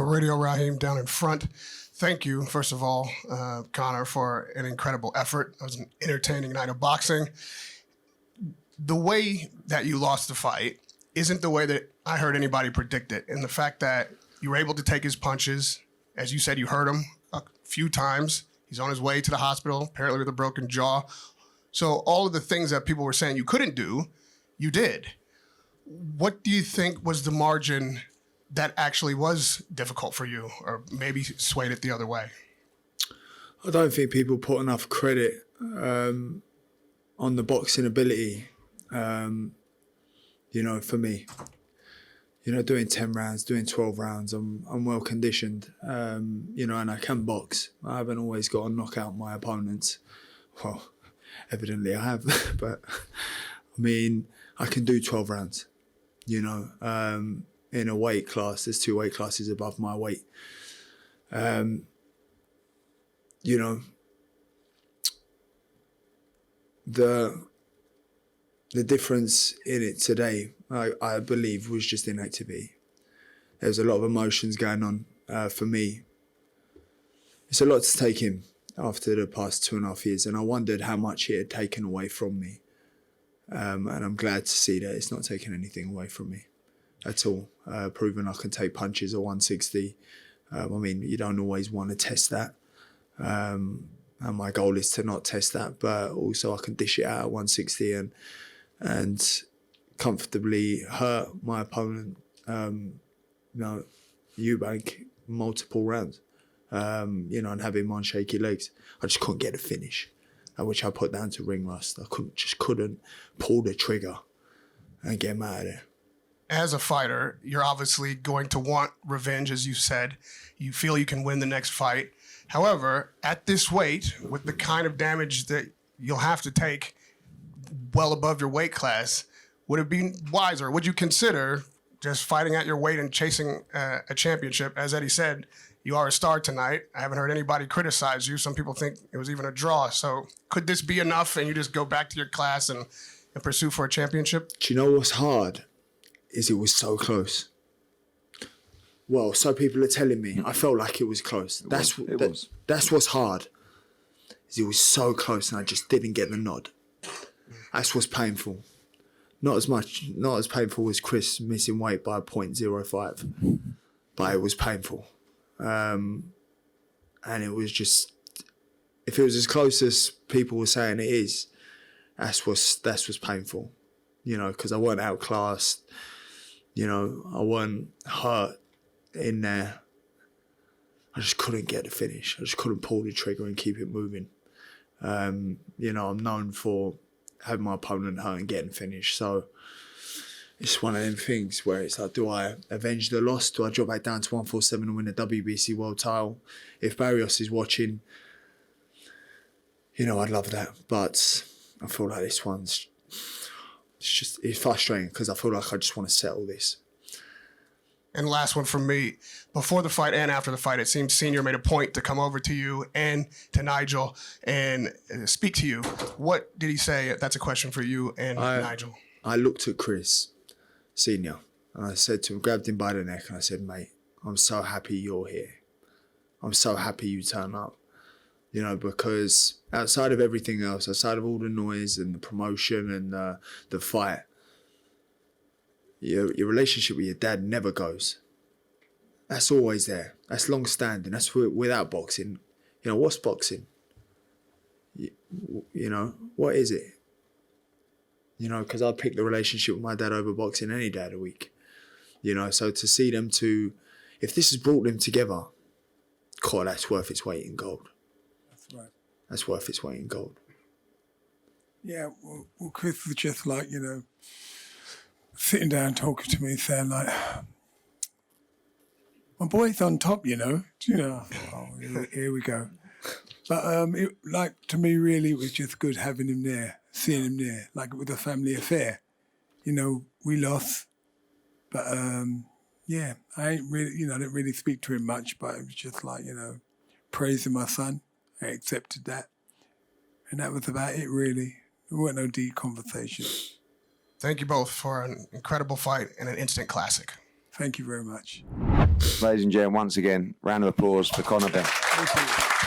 Radio Raheem down in front. Thank you, first of all, Conor, for an incredible effort. It was an entertaining night of boxing. The way that you lost the fight isn't the way that I heard anybody predict it. And the fact that you were able to take his punches, as you said, you hurt him a few times. He's on his way to the hospital, apparently with a broken jaw. So all of the things that people were saying you couldn't do, you did. What do you think was the margin that actually was difficult for you, or maybe swayed it the other way? I don't think people put enough credit on the boxing ability, for me. Doing 10 rounds, doing 12 rounds, I'm well conditioned, and I can box. I haven't always got to knock out my opponents. Well, evidently I have, but I mean, I can do 12 rounds, in a weight class. There's 2 weight classes above my weight. The difference in it today, I believe, was just inactivity. There's a lot of emotions going on for me. It's a lot to take in after the past 2.5 years, and I wondered how much it had taken away from me. And I'm glad to see that it's not taking anything away from me at all. Proving I can take punches at 160. You don't always want to test that. And my goal is to not test that, but also I can dish it out at 160 and comfortably hurt my opponent, Eubank, multiple rounds, and have him on shaky legs. I just couldn't get a finish, which I put down to ring rust. I couldn't pull the trigger and get him out of there. As a fighter, you're obviously going to want revenge, as you said. You feel you can win the next fight. However, at this weight, with the kind of damage that you'll have to take well above your weight class, would it be wiser? Would you consider just fighting at your weight and chasing a championship? As Eddie said, you are a star tonight. I haven't heard anybody criticize you. Some people think it was even a draw. So could this be enough and you just go back to your class and pursue for a championship? Do you know what's hard? Is it was so close. Well, so people are telling me. I felt like it was close. That's what's hard. Is it was so close and I just didn't get the nod. That's what's painful. Not as painful as Chris missing weight by 0.05, but it was painful. And it was just, if it was as close as people were saying it is, that's what's painful. Because I weren't outclassed. I wasn't hurt in there. I just couldn't get the finish. I just couldn't pull the trigger and keep it moving. I'm known for having my opponent hurt and getting finished. So it's one of them things where it's like, do I avenge the loss? Do I drop back down to 147 and win the WBC world title? If Barrios is watching, I'd love that. But I feel like this one's, it's frustrating because I feel like I just want to settle this. And last one from me. Before the fight and after the fight, it seems Senior made a point to come over to you and to Nigel and speak to you. What did he say? That's a question for you and Nigel. I looked at Chris, Senior, and I said to him, grabbed him by the neck, and I said, mate, I'm so happy you're here. I'm so happy you turn up. Because outside of everything else, outside of all the noise and the promotion and the fight, your relationship with your dad never goes. That's always there. That's long standing. That's without boxing. What's boxing? What is it? Because I'd pick the relationship with my dad over boxing any day of the week. So to see them if this has brought them together, God, that's worth its weight in gold. That's right. That's worth its weight in gold. Yeah, well Chris was just like, sitting down talking to me saying like, my boy's on top, oh, here we go. But to me really it was just good having him there, seeing him there, like it was a family affair. We lost, but I ain't really, I didn't really speak to him much, but it was just like, praising my son. I accepted that. And that was about it really. There weren't no deep conversations. Thank you both for an incredible fight and an instant classic. Thank you very much. Ladies and gentlemen, once again, round of applause for Conor Benn. Thank you.